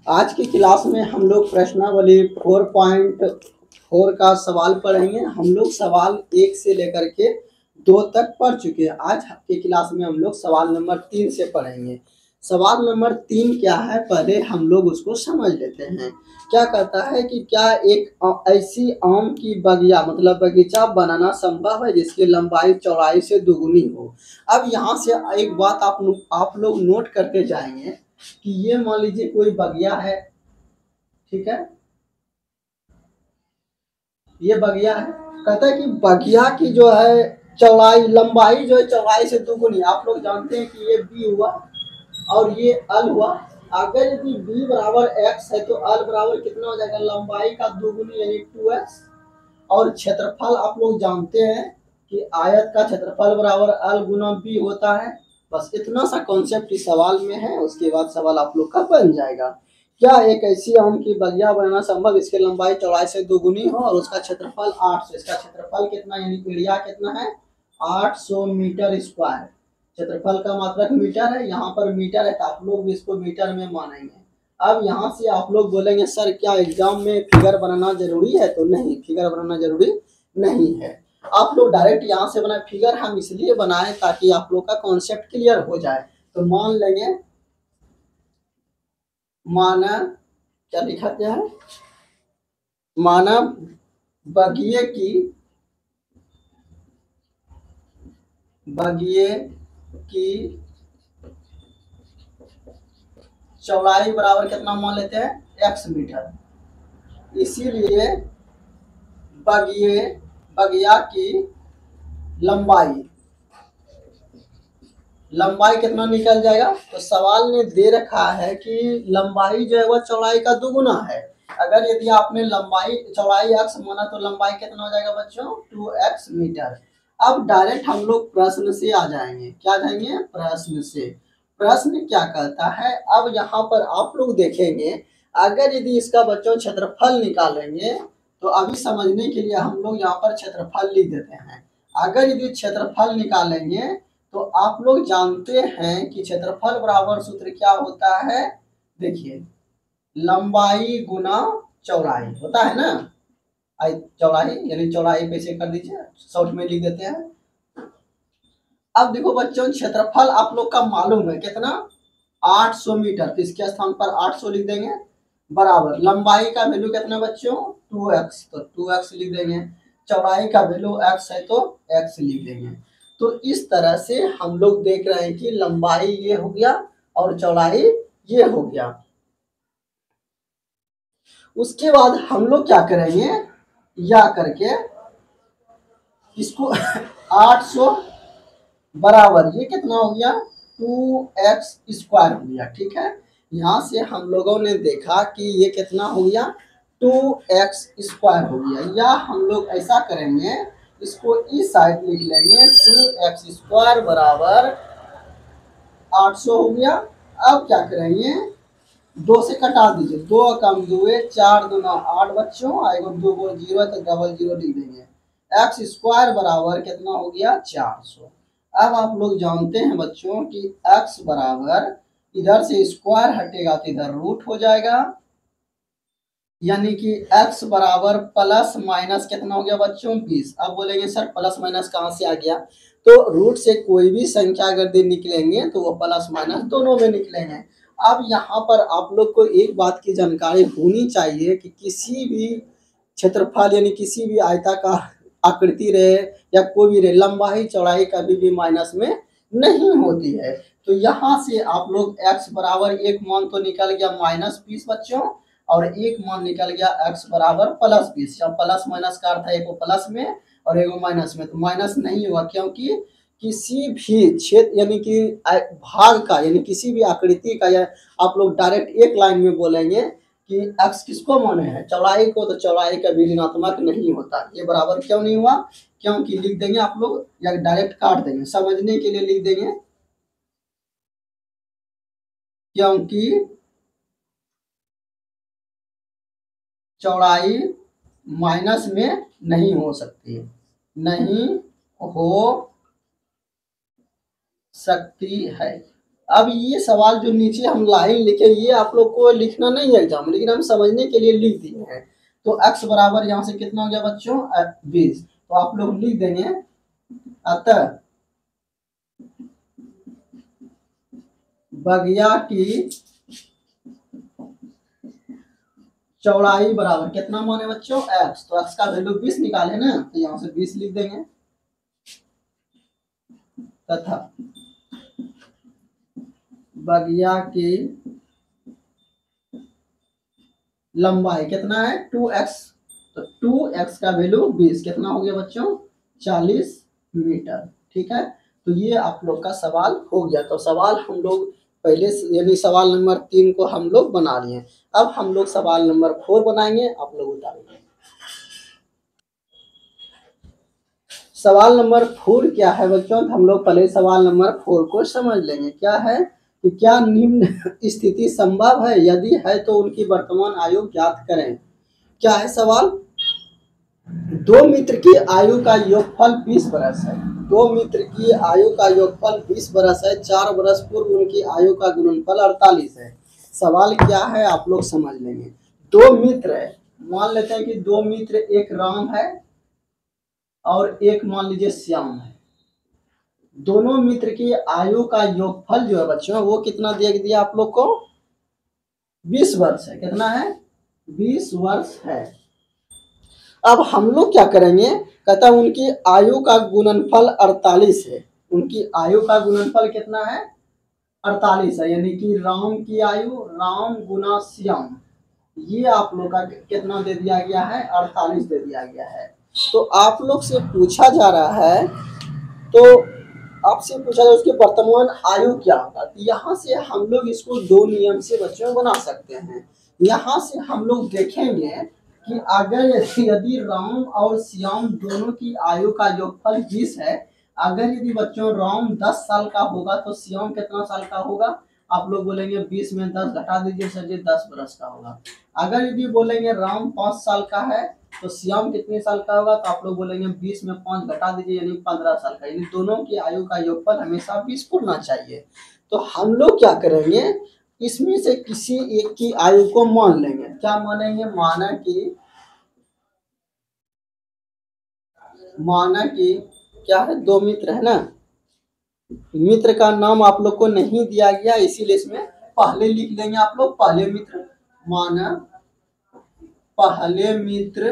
आज की क्लास में हम लोग प्रश्नावली 4.4 का सवाल पढ़ेंगे। हम लोग सवाल 1 से लेकर के 2 तक पढ़ चुके हैं। आज की क्लास में हम लोग सवाल नंबर 3 से पढ़ेंगे। सवाल नंबर 3 क्या है, पहले हम लोग उसको समझ लेते हैं। क्या कहता है कि क्या एक ऐसी आम की बगिया मतलब बगीचा बनाना संभव है जिसकी लंबाई चौड़ाई से दुगुनी हो। अब यहाँ से एक बात आप लोग नोट करते जाएंगे कि ये मान लीजिए कोई बगिया है, ठीक है, ये बगिया है। कहता है कि बगिया की जो है चौड़ाई लंबाई जो है चौड़ाई से दुगुनी। आप लोग जानते हैं कि ये बी हुआ और ये अल हुआ। अगर यदि बी बराबर एक्स है तो अल बराबर कितना हो जाएगा, लंबाई का दुगुनी यानी 2x। और क्षेत्रफल आप लोग जानते हैं कि आयत का क्षेत्रफल बराबर अल गुना बी होता है। बस इतना सा कॉन्सेप्ट इस सवाल में है। उसके बाद सवाल आप लोग का बन जाएगा। क्या एक ऐसी आम की बगिया बनाना संभव इसकी लंबाई चौड़ाई से दुगुनी हो और उसका क्षेत्रफल 800। इसका क्षेत्रफल कितना यानी एरिया कितना है, 800 मीटर स्क्वायर। क्षेत्रफल का मात्रक मीटर है, यहाँ पर मीटर है तो आप लोग भी इसको मीटर में मानेंगे। अब यहाँ से आप लोग बोलेंगे सर क्या एग्जाम में फिगर बनाना जरूरी है, तो नहीं, फिगर बनाना जरूरी नहीं है। आप लोग डायरेक्ट यहाँ से बनाए। फिगर हम इसलिए बनाए ताकि आप लोग का कॉन्सेप्ट क्लियर हो जाए। तो मान लेंगे, माना क्या लिखा गया है, माना बगिए की चौड़ाई बराबर कितना मान लेते हैं, x मीटर। इसीलिए बगिया की लंबाई कितना निकल जाएगा। तो सवाल ने दे रखा है कि लंबाई जो है वह चौड़ाई का दुगुना है। अगर यदि आपने चौड़ाई x माना तो लंबाई कितना हो जाएगा बच्चों, 2x मीटर। अब डायरेक्ट हम लोग प्रश्न से आ जाएंगे। क्या जाएंगे, प्रश्न से। प्रश्न क्या कहता है, अब यहाँ पर आप लोग देखेंगे अगर यदि इसका बच्चों क्षेत्रफल निकालेंगे तो अभी समझने के लिए हम लोग यहाँ पर क्षेत्रफल लिख देते हैं। अगर यदि क्षेत्रफल निकालेंगे तो आप लोग जानते हैं कि क्षेत्रफल बराबर सूत्र क्या होता है, देखिए लंबाई गुना चौड़ाई होता है ना। चौड़ाई यानी चौड़ाई कैसे कर दीजिए, शॉर्ट में लिख देते हैं। अब देखो बच्चों क्षेत्रफल आप लोग का मालूम है कितना, 800 मीटर। तो इसके स्थान पर 800 लिख देंगे बराबर लंबाई का वैल्यू कितना बच्चों, 2x, तो 2x लिख देंगे। चौड़ाई का वैल्यू x है तो x लिख देंगे। तो इस तरह से हम लोग देख रहे हैं कि लंबाई ये हो गया और चौड़ाई ये हो गया। उसके बाद हम लोग क्या करेंगे, या करके इसको 800 बराबर ये कितना हो गया, 2x स्क्वायर हो गया। ठीक है, यहाँ से हम लोगों ने देखा कि ये कितना हो गया, 2x स्क्वायर हो गया। या हम लोग ऐसा करेंगे, इसको इस साइड लिख लेंगे, 2x स्क्वायर बराबर 800 हो गया। अब क्या करेंगे, 2 से कटा दीजिए, 2 कम 2 4 दूना 8 बच्चों, आएगा 2 0 है तो डबल 0 लिख देंगे। x स्क्वायर बराबर कितना हो गया, 400। अब आप लोग जानते हैं बच्चों कि x बराबर इधर से स्क्वायर हटेगा तो इधर रूट हो जाएगा, यानी कि x बराबर प्लस माइनस कितना हो गया बच्चों, 20। अब बोलेंगे सर प्लस माइनस कहाँ से आ गया, तो रूट से कोई भी संख्या अगर निकलेंगे तो वो प्लस माइनस दोनों में निकलेंगे। अब यहाँ पर आप लोग को एक बात की जानकारी होनी चाहिए कि किसी भी क्षेत्रफल यानी किसी भी आयताकार आकृति रहे या कोई भी रहे, लंबाई चौड़ाई कभी भी माइनस में नहीं होती है। तो यहाँ से आप लोग x बराबर एक मान तो निकल गया -20 बच्चों, और एक मान निकल गया x बराबर +20। जब प्लस माइनस का अर्थ है एक प्लस में और एक माइनस में, तो माइनस नहीं हुआ क्योंकि किसी भी क्षेत्र यानी कि भाग का यानी किसी भी आकृति का, या आप लोग डायरेक्ट एक लाइन में बोलेंगे कि x किसको माने हैं, चौड़ाई को, तो चौड़ाई का भी ऋणात्मक नहीं होता। ये बराबर क्यों नहीं हुआ, क्योंकि लिख देंगे आप लोग या डायरेक्ट काट देंगे, समझने के लिए लिख देंगे क्योंकि चौड़ाई माइनस में नहीं हो सकती, नहीं हो सकती है। अब ये सवाल जो नीचे हम लाइन लिखे, ये आप लोग को लिखना नहीं है एग्जाम, लेकिन हम समझने के लिए लिख दिए हैं। तो x बराबर यहाँ से कितना हो गया बच्चों 20, तो आप लोग लिख देंगे अतः बगिया की चौड़ाई बराबर कितना माने बच्चों x, तो x का वैल्यू 20 निकाले ना, तो यहाँ से 20 लिख देंगे। तथा बगिया की लंबाई कितना है 2x, तो 2x का वैल्यू 20 कितना हो गया बच्चों 40 मीटर। ठीक है, तो ये आप लोग का सवाल हो गया। तो सवाल हम लोग पहले यानी सवाल नंबर 3 को हम लोग बना लिए। अब हम लोग सवाल नंबर 4 बनाएंगे, आप लोग उतारेंगे। सवाल नंबर 4 क्या है बच्चों, तो हम लोग पहले सवाल नंबर 4 को समझ लेंगे। क्या है कि क्या निम्न स्थिति संभव है, यदि है तो उनकी वर्तमान आयु ज्ञात करें। क्या है सवाल, दो मित्र की आयु का योगफल 20 वर्ष है। दो मित्र की आयु का योगफल 20 वर्ष है। 4 वर्ष पूर्व उनकी आयु का गुणनफल 48 है। सवाल क्या है आप लोग समझ लेंगे। दो मित्र है, मान लेते हैं कि दो मित्र, एक राम है और एक मान लीजिए श्याम है। दोनों मित्र की आयु का योगफल जो है बच्चों वो कितना दे दिया आप लोग को 20 वर्ष है। कितना है 20 वर्ष है। अब हम लोग क्या करेंगे, कहता है उनकी आयु का गुणनफल 48 है। उनकी आयु का गुणनफल कितना है 48 है, यानी कि राम की आयु राम गुना श्याम, ये आप लोग का कितना दे दिया गया है 48 दे दिया गया है। तो आप लोग से पूछा जा रहा है, तो आपसे पूछा जाए उसकी वर्तमान आयु क्या होगा। तो यहाँ से हम लोग इसको दो नियम से बच्चों बना सकते हैं। यहाँ से हम लोग देखेंगे कि अगर यदि राम और श्याम दोनों की आयु का योगफल 20 है, अगर यदि बच्चों राम 10 साल का होगा तो श्याम कितना साल का होगा, आप लोग बोलेंगे 20 में 10 घटा दीजिए सर जी 10 वर्ष का होगा। अगर यदि बोलेंगे राम 5 साल का है तो श्याम कितने साल का होगा, तो आप लोग बोलेंगे 20 में 5 घटा दीजिए यानी 15 साल का। यानी दोनों की आयु का योगफल हमेशा 20 होना चाहिए। तो हम लोग क्या करेंगे, इसमें से किसी एक की आयु को मान लेंगे। क्या मानेंगे, माना कि क्या है, दो मित्र है ना, मित्र का नाम आप लोग को नहीं दिया गया इसीलिए इसमें पहले लिख लेंगे आप लोग। पहले मित्र, माना पहले मित्र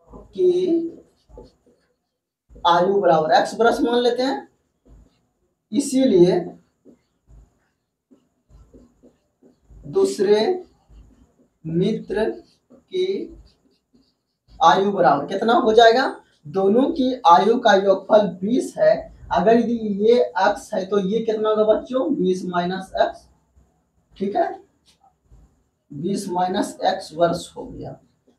की आयु बराबर x वर्ष मान लेते हैं, इसीलिए दूसरे मित्र की आयु बराबर कितना हो जाएगा, दोनों की आयु का योगफल 20 है। अगर यदि ये x है तो ये कितना होगा बच्चों 20 माइनस एक्स। ठीक है, 20 माइनस एक्स वर्ष हो गया।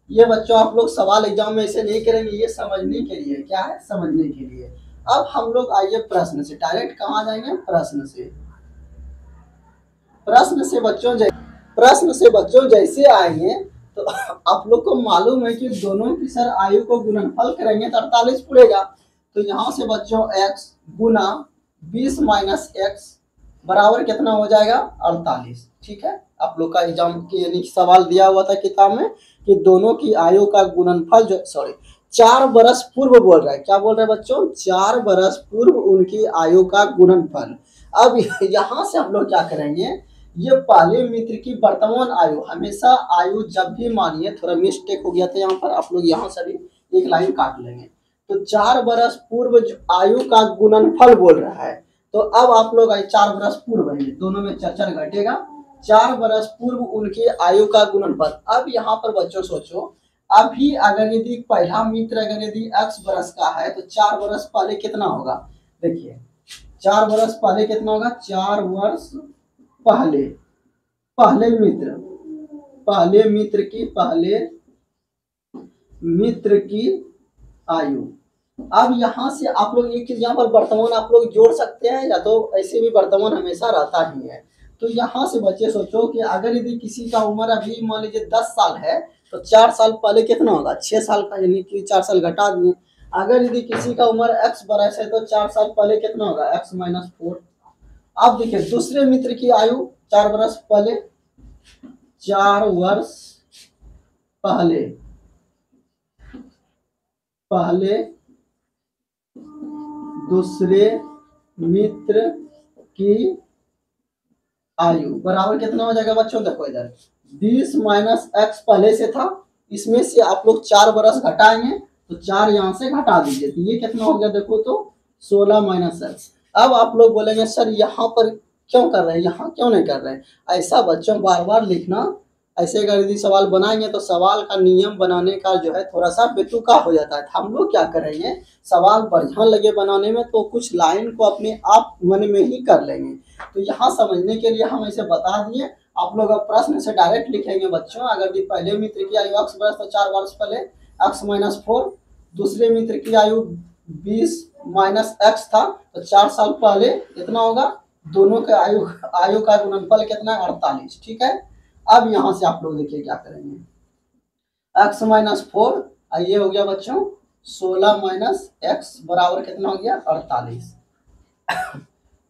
ये बच्चों आप लोग सवाल एग्जाम में ऐसे नहीं करेंगे, ये समझने के लिए, क्या है समझने के लिए। अब हम लोग आइए प्रश्न से, डायरेक्ट कहाँ जाएंगे, प्रश्न से। प्रश्न से बच्चों जैसे आएंगे तो आप लोग को मालूम है कि दोनों की सर आयु को गुणनफल करेंगे तो 48 पूरेगा। तो यहाँ से बच्चों x गुना 20 माइनस एक्स बराबर कितना हो जाएगा 48। ठीक है, आप लोग का एग्जाम के यानी सवाल दिया हुआ था किताब में कि दोनों की आयु का गुणनफल जो 4 बरस पूर्व बोल रहा है। क्या बोल रहे हैं बच्चों, 4 बरस पूर्व उनकी आयु का गुणनफल। अब यहाँ से हम लोग क्या करेंगे, ये पहले मित्र की वर्तमान आयु, हमेशा आयु जब भी मानिए, थोड़ा मिस्टेक हो गया था यहाँ पर, आप लोग यहाँ से भी एक लाइन काट लेंगे। तो 4 बरस पूर्व आयु का गुणनफल बोल रहा है। तो अब आप लोग 4 बरस पूर्व है, दोनों में 4 घटेगा, 4 बरस पूर्व उनकी आयु का गुणनफल। अब यहाँ पर बच्चों सोचो, अभी अगर यदि पहला मित्र अगर यदि x बरस का है तो 4 बरस पहले कितना होगा, देखिए 4 बरस पहले कितना होगा, 4 वर्ष पहले पहले मित्र की आयु। अब यहाँ से आप लोग एक चीज यहाँ पर वर्तमान आप लोग जोड़ सकते हैं, या तो ऐसे भी वर्तमान हमेशा रहता ही है। तो यहाँ से बच्चे सोचो कि अगर यदि किसी का उम्र अभी मान लीजिए 10 साल है तो 4 साल पहले कितना होगा 6 साल का, यानी कि 4 साल घटा दिए। अगर यदि किसी का उम्र x बरस है तो 4 साल पहले कितना होगा x माइनस 4। अब देखिए दूसरे मित्र की आयु 4 वर्ष पहले, 4 वर्ष पहले पहले दूसरे मित्र की आयु बराबर कितना हो जाएगा बच्चों? देखो इधर 20 माइनस एक्स पहले से था, इसमें से आप लोग 4 बरस घटाएंगे तो 4 यहाँ से घटा दीजिए तो ये कितना हो गया? देखो तो 16 माइनस एक्स। अब आप लोग बोलेंगे सर यहाँ पर क्यों कर रहे हैं, यहाँ क्यों नहीं कर रहे हैं? ऐसा बच्चों बार बार लिखना, ऐसे अगर यदि सवाल बनाएंगे तो सवाल का नियम बनाने का जो है थोड़ा सा बेतुका हो जाता है। हम लोग क्या करेंगे, सवाल बढ़िया लगे बनाने में तो कुछ लाइन को अपने आप मन में ही कर लेंगे। तो यहाँ समझने के लिए हम ऐसे बता दिए, आप लोग अब प्रश्न से डायरेक्ट लिखेंगे बच्चों। अगर पहले मित्र की आयु x वर्ष तो 4 वर्ष पहले x माइनस 4, दूसरे मित्र की आयु 20 माइनस एक्स था तो 4 साल पहले कितना होगा? दोनों के आयु का गुणनफल कितना है? 48। ठीक है, अब यहाँ से आप लोग देखिए क्या करेंगे, x माइनस 4 ये हो गया बच्चों 16 माइनस एक्स बराबर कितना हो गया? 48।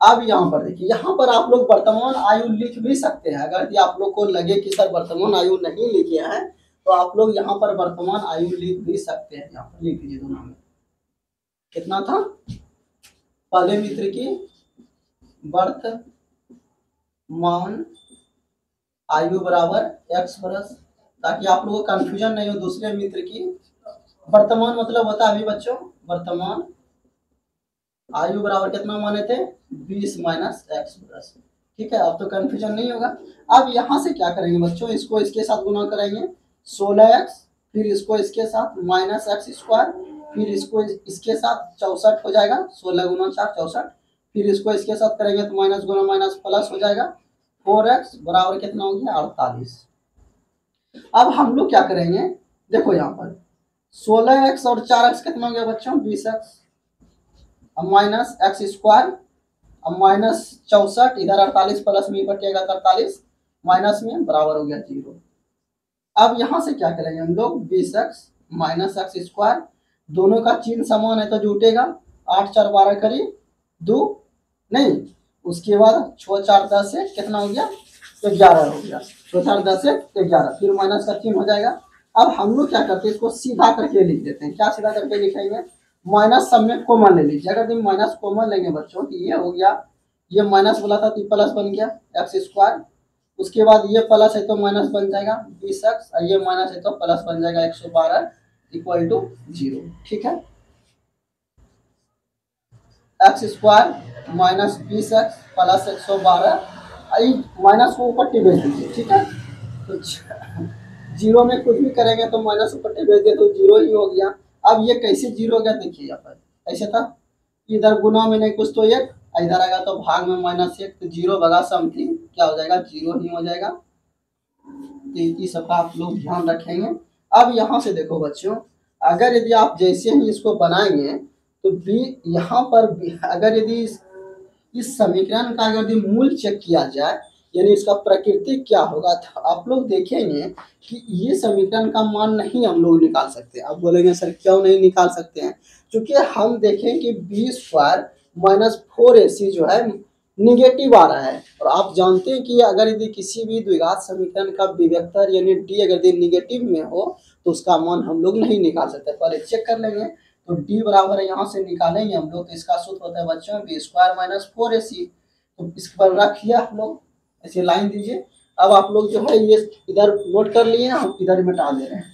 अब यहाँ पर देखिए, यहाँ पर आप लोग वर्तमान आयु लिख भी सकते हैं। अगर आप लोग को लगे कि सर वर्तमान आयु नहीं लिखे हैं तो आप लोग यहाँ पर वर्तमान आयु लिख भी सकते हैं। यहाँ पर लिख लीजिए दोनों में कितना था? पहले मित्र की वर्तमान आयु बराबर x बरस, ताकि आप लोगों को कंफ्यूजन नहीं हो। दूसरे मित्र की वर्तमान मतलब होता है अभी बच्चों वर्तमान आयु बराबर कितना माने थे? 20 माइनस एक्स बरस। ठीक है, अब तो कंफ्यूजन नहीं होगा। अब यहाँ से क्या करेंगे बच्चों, इसको इसके साथ गुना करेंगे 16x, फिर इसको इसके साथ माइनस एक्स स्क्वायर, फिर इसको इसके साथ 64 हो जाएगा, 16 गुना 4 64, फिर इसको इसके साथ करेंगे तो माइनस गुना माइनस प्लस हो जाएगा 4x बराबर कितना हो गया? 48। अब हम लोग क्या करेंगे, देखो यहाँ पर 16x और 4x कितना हो गया बच्चों? 20x, अब माइनस एक्स स्क्वायर, अब माइनस 64, इधर 48 प्लस में बटेगा 48 माइनस में बराबर हो गया 0। अब यहाँ से क्या करेंगे हम लोग, 20x माइनस एक्स स्क्वायर, दोनों का चिन्ह समान है तो जुटेगा, 8 4 12 करीब 2 नहीं, उसके बाद 6 4 10 से कितना हो गया? 11 हो गया, 6 4 10 से 11, फिर माइनस का चिन्ह हो जाएगा। अब हम लोग क्या करते हैं, इसको सीधा करके लिख देते हैं। क्या सीधा करके लिखेंगे? माइनस सब में कॉमन ले लीजिए। अगर तुम माइनस कॉमन लेंगे बच्चों तो ये हो गया, ये माइनस बोला था तो प्लस बन गया एक्स स्क्वायर, उसके बाद ये प्लस है तो माइनस बन जाएगा 20x, और ये माइनस है तो प्लस बन जाएगा 112 इक्वल टू 0। ठीक है, x square minus 20x plus 112, minus को ऊपर भेज दीजिए। ठीक है, तो 0 में कुछ भी करेंगे तो माइनस ऊपर भेज दिए तो 0 ही हो गया। अब ये कैसे 0 हो गया देखिए, यहाँ पर ऐसे था, इधर गुना में नहीं कुछ तो 1, इधर आएगा तो भाग में -1, तो 0 भगा समथिंग क्या हो जाएगा? 0 ही हो जाएगा। तो इसी सब का आप लोग ध्यान रखेंगे। अब यहाँ से देखो बच्चों, अगर यदि आप जैसे ही इसको बनाएंगे तो बी यहाँ पर अगर यदि इस समीकरण का अगर मूल चेक किया जाए, यानी इसका प्रकृति क्या होगा, तो आप लोग देखेंगे कि ये समीकरण का मान नहीं हम लोग निकाल सकते। आप बोलेंगे सर क्यों नहीं निकाल सकते हैं? क्योंकि हम देखें कि बी स्क्वायर माइनस 4ac जो है निगेटिव आ रहा है, और आप जानते हैं कि अगर यदि किसी भी द्विघात समीकरण का विवेक्तर यानी डी अगर यदि निगेटिव में हो तो उसका मान हम लोग नहीं निकाल सकते। पहले चेक कर लेंगे, तो डी बराबर है, यहाँ से निकालेंगे हम लोग तो इसका सूत्र होता है बच्चों बी स्क्वायर माइनस 4ac। तो इस पर रखिए आप लोग, ऐसे लाइन दीजिए। अब आप लोग जो है ये इधर नोट कर लिए, हम इधर मिटा दे रहे हैं।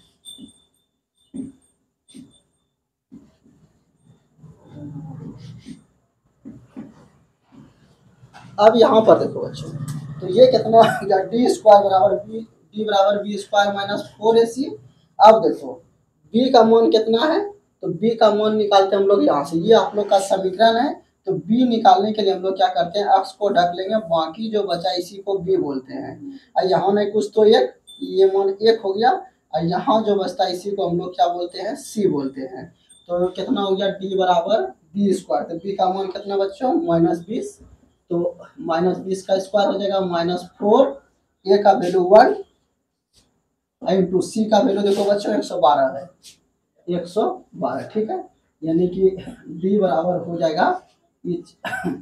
अब यहाँ पर देखो बच्चों, तो ये कितना हो गया? डी स्क्वायर बराबर बी स्क्वायर माइनस 4ac। अब देखो बी का मान कितना है, तो बी का मान निकालते हैं हम लोग यहाँ से, ये आप लोग का समीकरण है। तो बी निकालने के लिए हम लोग क्या करते हैं, एक्स को ढक लेंगे, बाकी जो बचा इसी को बी बोलते हैं। और यहाँ नहीं कुछ तो 1, ये मान 1 हो गया, और यहाँ जो बचता है इसी को हम लोग क्या बोलते हैं? सी बोलते हैं। तो कितना हो गया? डी बराबर बी स्क्वायर, तो बी का मान कितना बच्चों? -20, तो -20 का स्क्वायर हो जाएगा -4, ए का वैल्यू 1 इंटू सी का वैल्यू देखो बच्चों 112 है, 112। ठीक है, यानी कि डी बराबर हो जाएगा ये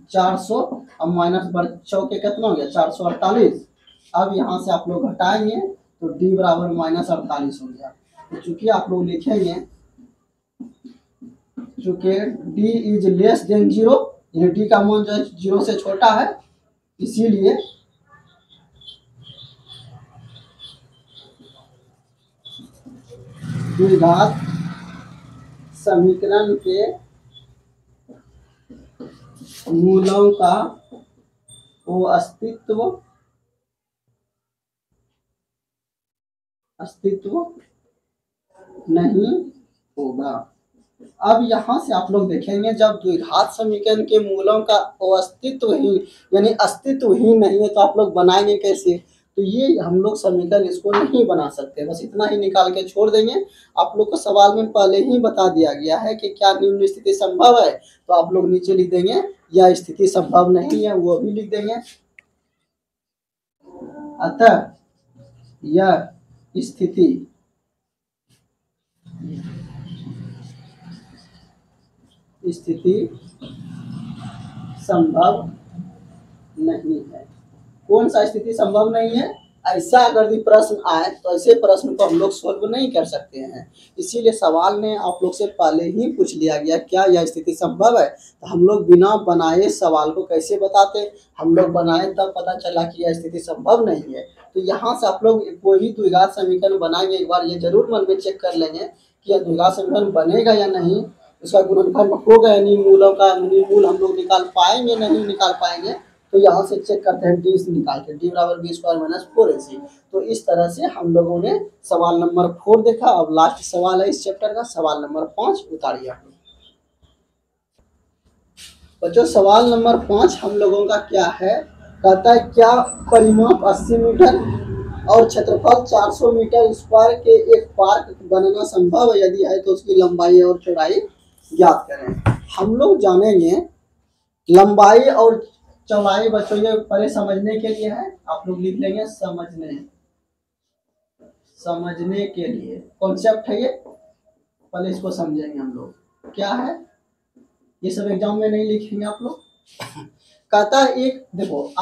400, अब माइनस चौके कितना हो गया 448। अब यहाँ से आप लोग घटाएंगे तो डी बराबर -48 हो गया। तो चूंकि आप लोग लिखेंगे चूंकि डी इज लेस देन 0, यानी डी का मान जो है 0 से छोटा है, इसीलिए द्विघात समीकरण के मूलों का वो अस्तित्व नहीं होगा। अब यहाँ से आप लोग देखेंगे जब द्विघात समीकरण के मूलों का अस्तित्व ही यानी अस्तित्व ही नहीं है तो आप लोग बनाएंगे कैसे? तो ये हम लोग समीकरण इसको नहीं बना सकते, बस इतना ही निकाल के छोड़ देंगे। आप लोग को सवाल में पहले ही बता दिया गया है कि क्या निम्न स्थिति संभव है, तो आप लोग नीचे लिख देंगे यह स्थिति संभव नहीं है, वो भी लिख देंगे। अतः यह स्थिति संभव नहीं है। कौन सा स्थिति संभव नहीं है? ऐसा अगर भी प्रश्न आए तो ऐसे प्रश्न को हम लोग सोल्व नहीं कर सकते हैं, इसीलिए सवाल ने आप लोग से पहले ही पूछ लिया गया क्या यह स्थिति संभव है। तो हम लोग बिना बनाए सवाल को कैसे बताते, हम लोग बनाए तब पता चला कि यह स्थिति संभव नहीं है। तो यहाँ से आप लोग कोई भी द्विघात समीकरण बनाएंगे एक बार ये जरूर मन में चेक कर लेंगे कि यह द्विघात समीकरण बनेगा या नहीं, उसका गुणनफल होगा या नहीं, मूलों का मूल हम लोग निकाल पाएंगे नहीं निकाल पाएंगे। तो यहाँ से चेक करते हैं डी से निकाल के, डी बराबर बी स्क्वायर माइनस 4ac। तो इस तरह से हम लोगों ने सवाल नंबर 4 देखा। अब लास्ट सवाल है इस चैप्टर का, सवाल नंबर 5 उतारिए आप लोग। बच्चों सवाल नंबर 5 हम लोगों का क्या है, कहता है क्या परिमाप 80 मीटर और क्षेत्रफल 400 मीटर स्क्वायर के एक पार्क बनाना संभव है, यदि है तो उसकी लंबाई और चौड़ाई ज्ञात करें। हम लोग जानेंगे लंबाई और चौड़ाई, बच्चों ये पहले समझने के लिए है, आप लोग लिख लेंगे समझने के लिए कॉन्सेप्ट है ये, पहले इसको समझेंगे हम लोग क्या है। ये सब एग्जाम में नहीं लिखेंगे आप लोग। कहता है एक देखो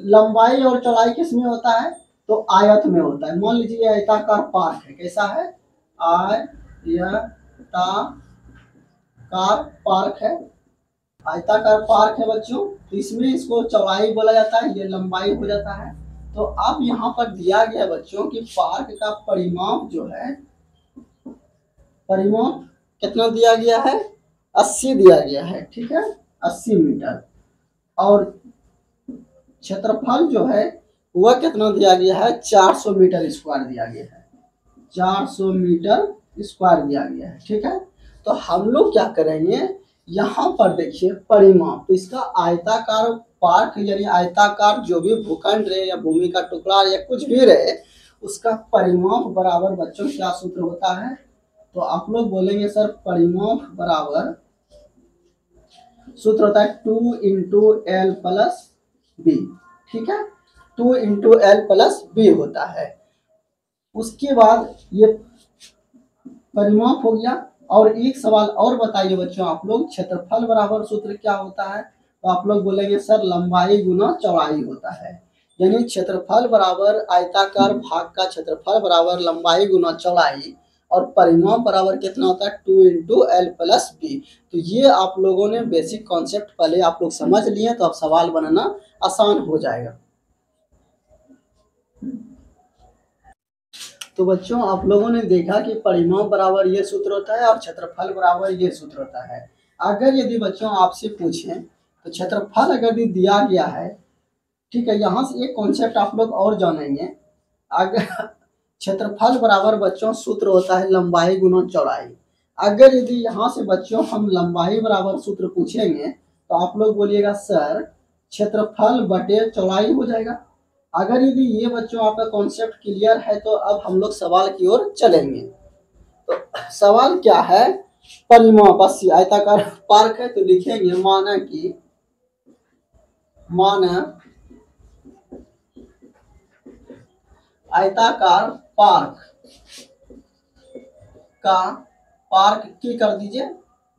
लंबाई और चौड़ाई किस में होता है, तो आयत में होता है। मान लीजिए आयताकार पार्क है, कैसा है आयताकार पार्क है बच्चों, तो इसमें इसको चौड़ाई बोला जाता है, ये लंबाई हो जाता है। तो अब यहाँ पर दिया गया बच्चों कि पार्क का परिमाप जो है, परिमाप कितना दिया गया है 80 दिया गया है, ठीक है 80 मीटर, और क्षेत्रफल जो है वह कितना दिया गया है 400 मीटर स्क्वायर दिया गया है, 400 मीटर स्क्वायर दिया गया है, ठीक है। तो हम लोग क्या करेंगे, यहाँ पर देखिए परिमाप, तो इसका आयताकार पार्क यानी आयताकार जो भी भूखंड रहे या भूमि का टुकड़ा या कुछ भी रहे, उसका परिमाप बराबर बच्चों क्या सूत्र होता है, तो आप लोग बोलेंगे सर परिमाप बराबर सूत्र होता है 2 इंटू एल प्लस बी, ठीक है 2 इंटू एल प्लस बी होता है। उसके बाद ये परिमाप हो गया। और एक सवाल और बताइए बच्चों आप लोग, क्षेत्रफल बराबर सूत्र क्या होता है, तो आप लोग बोलेंगे सर लंबाई गुना चौड़ाई होता है, यानी क्षेत्रफल बराबर आयताकार भाग का क्षेत्रफल बराबर लंबाई गुना चौड़ाई, और परिमाप बराबर कितना होता है 2 इंटू एल प्लस बी। तो ये आप लोगों ने बेसिक कॉन्सेप्ट पहले आप लोग समझ लिए, तो अब सवाल बनाना आसान हो जाएगा। तो बच्चों आप लोगों ने देखा कि परिमाप बराबर ये सूत्र होता है और क्षेत्रफल बराबर ये सूत्र होता है। अगर यदि बच्चों आपसे पूछें तो क्षेत्रफल अगर दिया गया है, ठीक है, यहाँ से एक कॉन्सेप्ट आप लोग और जानेंगे। अगर क्षेत्रफल बराबर बच्चों सूत्र होता है लंबाई गुना चौड़ाई, अगर यदि यहाँ से बच्चों हम लंबाई बराबर सूत्र पूछेंगे तो आप लोग बोलिएगा सर क्षेत्रफल बटे चौड़ाई हो जाएगा। अगर यदि ये बच्चों आपका कॉन्सेप्ट क्लियर है तो अब हम लोग सवाल की ओर चलेंगे। तो सवाल क्या है, परिमाप 80 आयताकार पार्क है, तो लिखेंगे माना आयताकार पार्क की कर दीजिए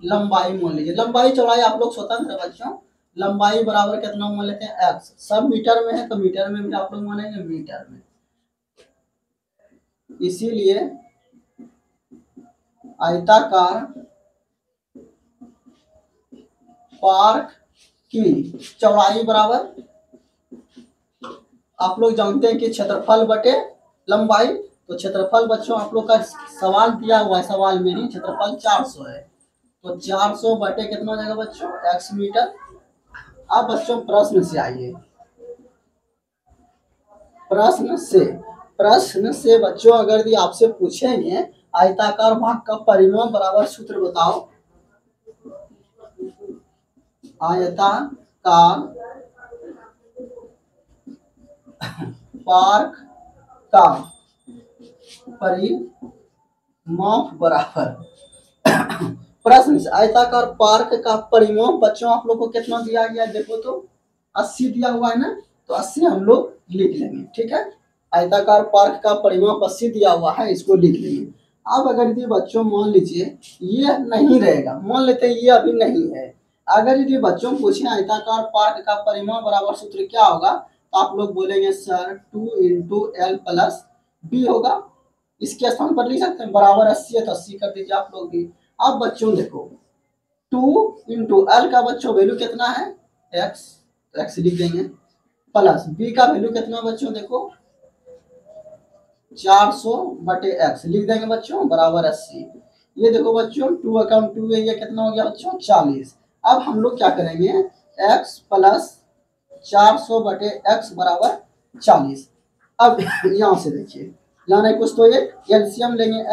लंबाई मान लीजिए, लंबाई चौड़ाई आप लोग स्वतंत्र है बच्चों। लंबाई बराबर कितना मान लेते हैं एक्स, सब मीटर में है तो मीटर में भी आप लोग मानेंगे मीटर में। इसीलिए आयताकार पार्क की चौड़ाई बराबर, आप लोग जानते हैं कि क्षेत्रफल बटे लंबाई, तो क्षेत्रफल बच्चों आप लोग का सवाल दिया हुआ है, सवाल में ही क्षेत्रफल 400 है, तो 400 बटे कितना हो जाएगा बच्चों x मीटर। अब बच्चों प्रश्न से आइए, प्रश्न से बच्चों अगर यदि आपसे पूछेंगे आयताकार भाग का परिमाण बराबर सूत्र बताओ। आयताकार पार्क का परिमाप बराबर प्रश्न से आयताकार पार्क का परिमाप बच्चों आप लोग को कितना दिया गया देखो तो 80 दिया हुआ है ना, तो 80 हम लोग लिख लेंगे, ठीक है। आयताकार पार्क का परिमाप 80 दिया हुआ है, इसको लिख लेंगे। अब अगर यदि बच्चों मान लीजिए ये नहीं रहेगा, मान लेते हैं ये अभी नहीं है, अगर यदि बच्चों पूछे आयताकार पार्क का परिमाप बराबर सूत्र क्या होगा, तो आप लोग बोलेंगे सर 2 × L + B होगा। इसके स्थान पर लिख सकते हैं बराबर 80 है तो 80 कर दीजिए आप लोग भी। अब बच्चों देखो 2 × L का बच्चों वैल्यू कितना है x, तो x लिख देंगे, प्लस b का वैल्यू कितना बच्चों देखो 400 बटे x लिख देंगे बच्चों बराबर 80। ये देखो बच्चों 2 × 2 है, ये कितना हो गया बच्चों 40। अब हम लोग क्या करेंगे x + 400 बटे x बराबर 40। अब यहाँ से देखिए, यहाँ नहीं कुछ तो एक एलसीएम लेंगे,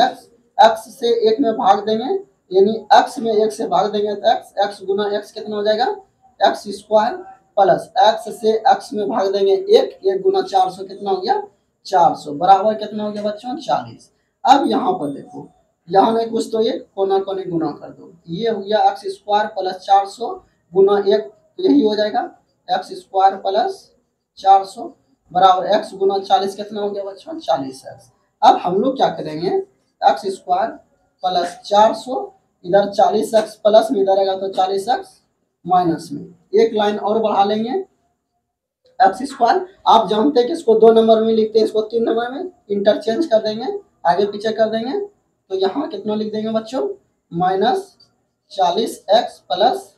x से 1 में भाग देंगे, यानी x में 1 से भाग देंगे तो x गुना x कितना हो जाएगा x² प्लस x से x में भाग देंगे 1 गुना 400 कितना हो गया 400 बराबर कितना हो गया बच्चों 40। अब यहाँ पर देखो, यहाँ नहीं कुछ तो एक कोना कोने गुना कर दो, ये हो गया x² प्लस 400 गुना 1, यही हो जाएगा x² प्लस 400 बराबर x गुना 40 कितना हो गया बच्चों 40x। अब हम लोग क्या करेंगे x² प्लस 400 इधर 40x प्लस में इधर आएगा तो 40x माइनस में, एक लाइन और बढ़ा लेंगे x²। आप जानते हैं कि इसको 2 नंबर में लिखते हैं, इसको 3 नंबर में इंटरचेंज कर देंगे, आगे पीछे कर देंगे, तो यहाँ कितना लिख देंगे बच्चों -40x प्लस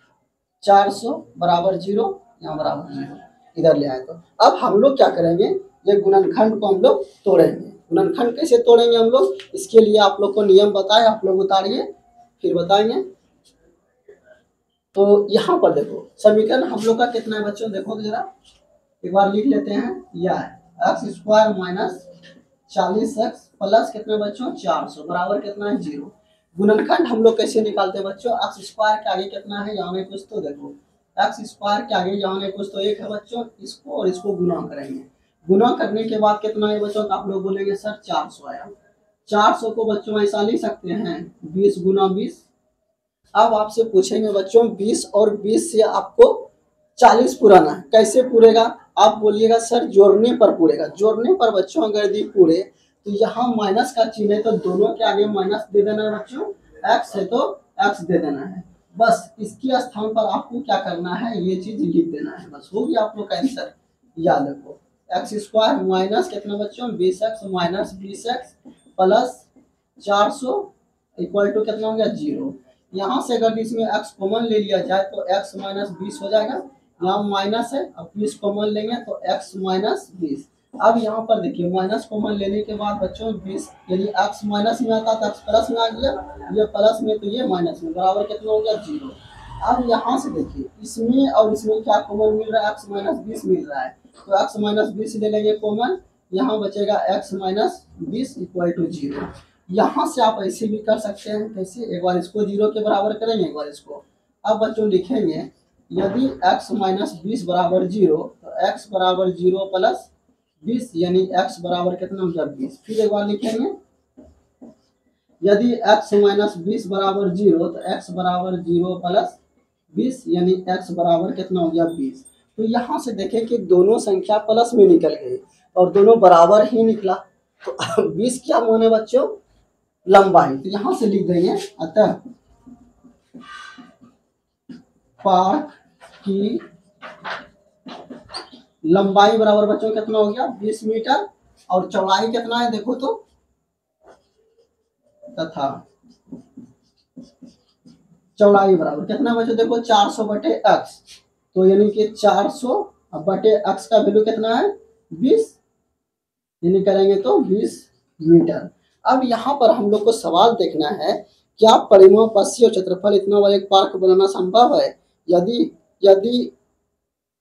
400 बराबर 0, यहाँ बराबर 0 इधर ले आए। तो अब हम लोग क्या करेंगे, ये गुणनखंड को हम लोग तोड़ेंगे। गुणनखंड कैसे तोड़ेंगे हम लोग, इसके लिए आप लोग को नियम बताए, आप लोग उतारिए फिर बताएंगे। तो यहाँ पर देखो समीकरण हम लोग का कितना है बच्चों, देखो जरा एक बार लिख लेते हैं, यह है x² माइनस 40x प्लस कितना बच्चों 400 बराबर कितना है 0। गुणनखंड हम लोग कैसे निकालते हैं बच्चों, x² के आगे कितना है, यहाँ में कुछ तो देखो x² के आगे यहाँ में कुछ तो 1 है बच्चों, इसको और इसको गुना करेंगे, गुना करने के बाद कितना है बच्चों, तो आप लोग बोलेंगे सर 400 आया। 400 को बच्चों ऐसा लिख सकते हैं 20 गुना 20। अब आपसे पूछेंगे बच्चों 20 और 20 से आपको 40 पुराना है, कैसे पूरेगा, आप बोलिएगा सर जोड़ने पर पूरेगा। जोड़ने पर बच्चों अगर यदि पूरे तो यहाँ माइनस का चिन्ह है तो दोनों के आगे माइनस दे देना है बच्चों, x है तो x दे देना है, बस इसके स्थान पर आपको क्या करना है ये चीज लिख देना है, बस हो गया आप लोग का आंसर। याद रखो x² माइनस कितना बच्चों 20x minus 20x plus 400 equal to कितना हो गया 0। यहाँ से अगर इसमें x कॉमन ले लिया जाए तो x माइनस 20 हो जाएगा, यहाँ माइनस है, अब 20 कॉमन लेंगे तो x माइनस 20। अब यहाँ पर देखिए माइनस कॉमन लेने के बाद बच्चों 20 यदि x माइनस में आता तो x प्लस में आ गया, ये प्लस में तो ये माइनस में, बराबर कितना हो गया 0। अब यहाँ से देखिए इसमें और इसमें क्या कॉमन मिल रहा है, x माइनस 20 मिल रहा है, तो x माइनस 20 ले लेंगे कॉमन, यहाँ बचेगा x माइनस 20 इक्वल टू 0। यहाँ से आप ऐसे भी कर सकते हैं, कैसे, एक बार इसको 0 के बराबर करेंगे, एक बार इसको। अब बच्चों लिखेंगे यदि x माइनस 20 बराबर 0 तो x बराबर 0 प्लस 20 यानी x बराबर कितना हो गया 20। फिर एक बार लिखेंगे यदि x माइनस 20 बराबर 0 तो x बराबर 0 प्लस 20 यानी x बराबर कितना हो गया 20। तो यहाँ से देखें कि दोनों संख्या प्लस में निकल गई और दोनों बराबर ही निकला, तो 20 क्या माने बच्चों लंबाई, तो यहाँ से लिख देंगे अतः पार्क की लंबाई बराबर बच्चों कितना हो गया 20 मीटर, और चौड़ाई कितना है देखो तो, तथा चौड़ाई बराबर कितना बच्चों देखो 400 बटे x, तो यानी कि 400 बटे x का वैल्यू कितना है 20, यानी करेंगे तो 20 मीटर। अब यहाँ पर हम लोग को सवाल देखना है, क्या परिमापस्सी और क्षेत्रफल इतना बड़ा एक पार्क बनाना संभव है, यदि यदि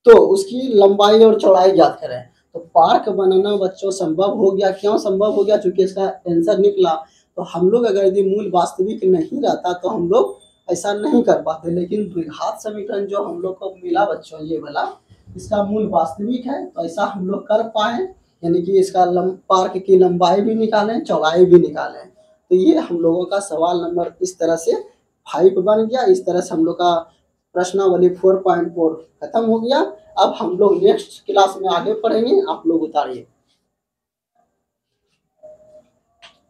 तो उसकी लंबाई और चौड़ाई ज्ञात करें। तो पार्क बनाना बच्चों संभव हो गया, क्यों संभव हो गया, चूंकि इसका आंसर निकला। तो हम लोग अगर यदि मूल वास्तविक नहीं रहता तो हम लोग ऐसा नहीं कर पाते, लेकिन द्विघात समीकरण जो हम लोग को मिला बच्चों ये वाला, इसका मूल वास्तविक है, तो ऐसा हम लोग कर पाए, यानी कि इसका पार्क की लंबाई भी निकालें चौड़ाई भी निकालें। तो ये हम लोगों का सवाल नंबर इस तरह से 5 बन गया। इस तरह से हम लोग का प्रश्नावली 4.4 खत्म हो गया। अब हम लोग नेक्स्ट क्लास में आगे पढ़ेंगे, आप लोग उतारिए।